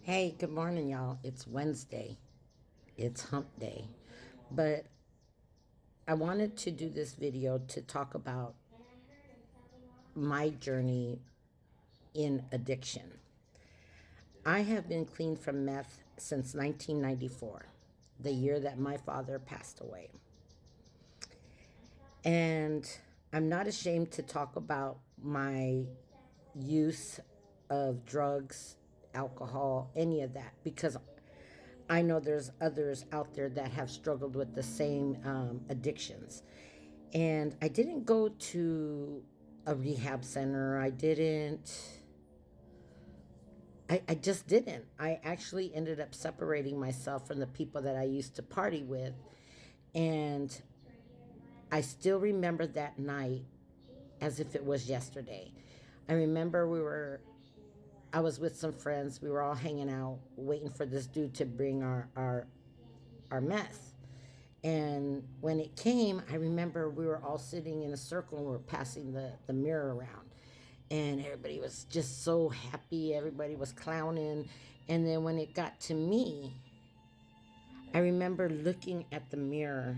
Hey, good morning, y'all. It's Wednesday. It's hump day. But I wanted to do this video to talk about my journey in addiction. I have been clean from meth since 1994, the year that my father passed away. And I'm not ashamed to talk about my use of drugs, alcohol, any of that, because I know there's others out there that have struggled with the same addictions. And I didn't go to a rehab center. I just didn't. I actually ended up separating myself from the people that I used to party with. And I still remember that night as if it was yesterday. I remember I was with some friends. We were all hanging out, waiting for this dude to bring our meth. And when it came, I remember we were all sitting in a circle and we were passing the mirror around. And everybody was just so happy. Everybody was clowning. And then when it got to me, I remember looking at the mirror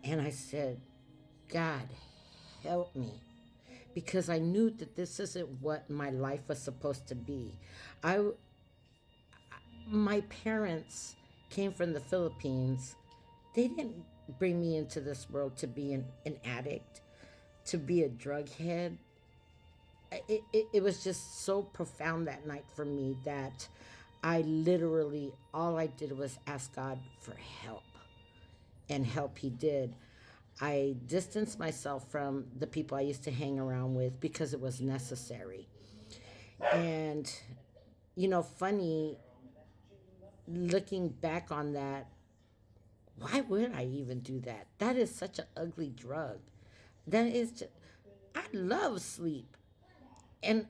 and I said, God, help me. Because I knew that this isn't what my life was supposed to be. I, my parents came from the Philippines. They didn't bring me into this world to be an addict, to be a drug head. It was just so profound that night for me that I literally, all I did was ask God for help, and help He did. I distanced myself from the people I used to hang around with because it was necessary. And, funny, looking back on that, why would I even do that? That is such an ugly drug. That is just, I love sleep. And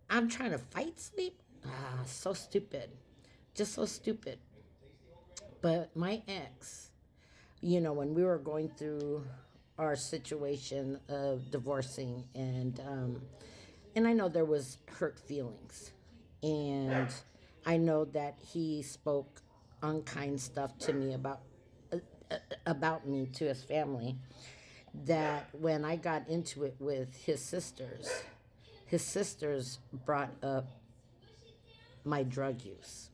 I'm trying to fight sleep? Ah, so stupid. Just so stupid. But my ex, when we were going through our situation of divorcing, and I know there was hurt feelings, and I know that he spoke unkind stuff to me about me to his family, that when I got into it with his sisters brought up my drug use.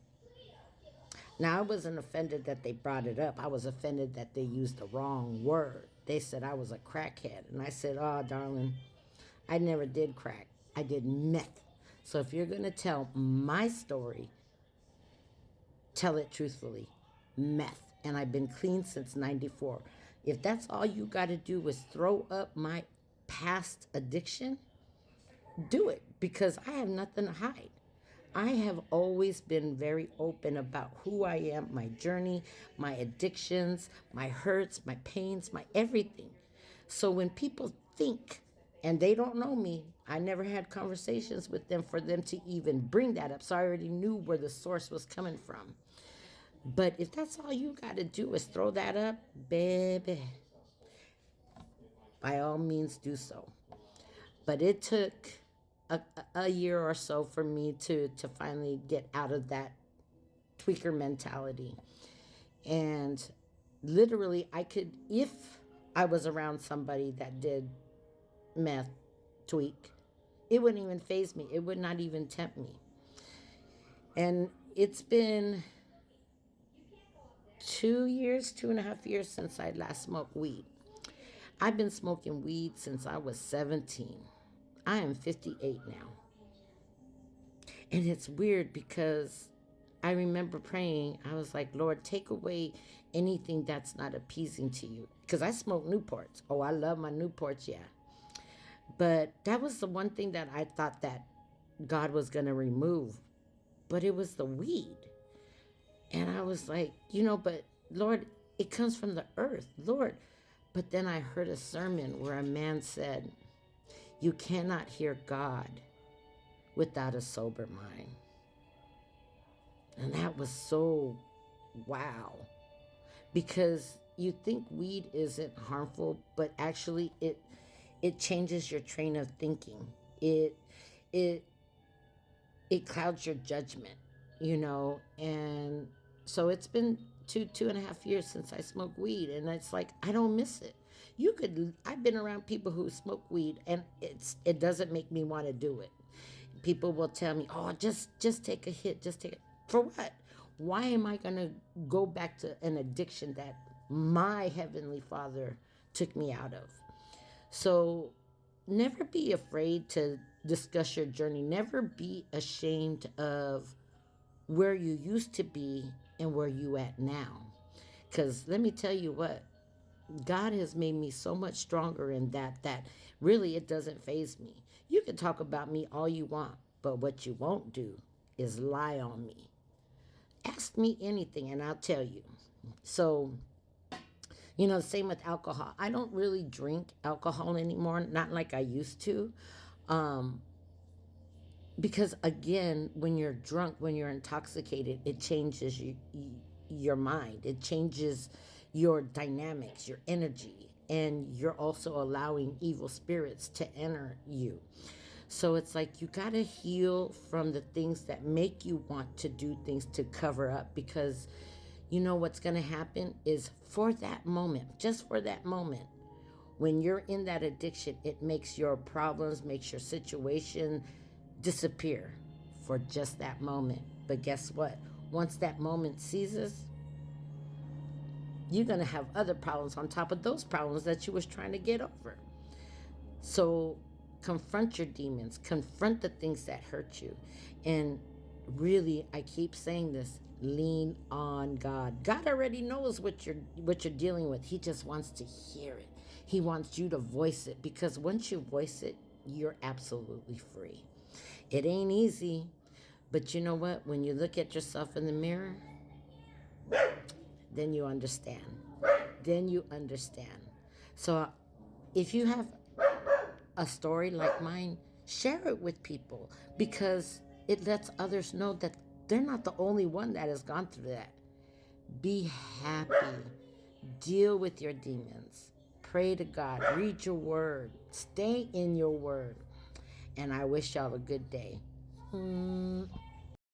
Now, I wasn't offended that they brought it up. I was offended that they used the wrong word. They said I was a crackhead. And I said, oh, darling, I never did crack. I did meth. So if you're going to tell my story, tell it truthfully. Meth. And I've been clean since 94. If that's all you got to do is throw up my past addiction, do it, because I have nothing to hide. I have always been very open about who I am, my journey, my addictions, my hurts, my pains, my everything. So when people think, and they don't know me, I never had conversations with them for them to even bring that up. So I already knew where the source was coming from. But if that's all you got to do is throw that up, baby, by all means do so. But it took a year or so for me to finally get out of that tweaker mentality. And literally, I could, if I was around somebody that did meth, tweak, it wouldn't even phase me. It would not even tempt me. And it's been 2 years, 2.5 years since I last smoked weed. I've been smoking weed since I was 17. I am 58 now. And it's weird because I remember praying. I was like, Lord, take away anything that's not appeasing to you. Because I smoke Newports. Oh, I love my Newports, yeah. But that was the one thing that I thought that God was going to remove. But it was the weed. And I was like, but Lord, it comes from the earth, Lord. But then I heard a sermon where a man said, you cannot hear God without a sober mind. And that was so wow. Because you think weed isn't harmful, but actually it changes your train of thinking. It it clouds your judgment. And so it's been 2.5 years since I smoked weed, and it's like I don't miss it. I've been around people who smoke weed, and it doesn't make me want to do it. People will tell me, "Oh, just take a hit, just take it." For what? Why am I going to go back to an addiction that my heavenly Father took me out of? So never be afraid to discuss your journey. Never be ashamed of where you used to be and where you at now. Because let me tell you what, God has made me so much stronger in that really it doesn't faze me. You can talk about me all you want, but what you won't do is lie on me. Ask me anything and I'll tell you. So, the same with alcohol. I don't really drink alcohol anymore, not like I used to. Um, because again, when you're drunk, when you're intoxicated, it changes your mind. It changes your dynamics, your energy, and you're also allowing evil spirits to enter you. So it's like you got to heal from the things that make you want to do things to cover up, because what's going to happen is for that moment, just for that moment, when you're in that addiction, it makes your problems, makes your situation disappear for just that moment. But guess what? Once that moment ceases, you're going to have other problems on top of those problems that you was trying to get over. So confront your demons, confront the things that hurt you. And really, I keep saying this, lean on God. God already knows what you're dealing with. He just wants to hear it. He wants you to voice it, because once you voice it, you're absolutely free. It ain't easy, but you know what? When you look at yourself in the mirror, then you understand. Then you understand. So if you have a story like mine, share it with people, because it lets others know that they're not the only one that has gone through that. Be happy. Deal with your demons. Pray to God. Read your word. Stay in your word. And I wish y'all a good day.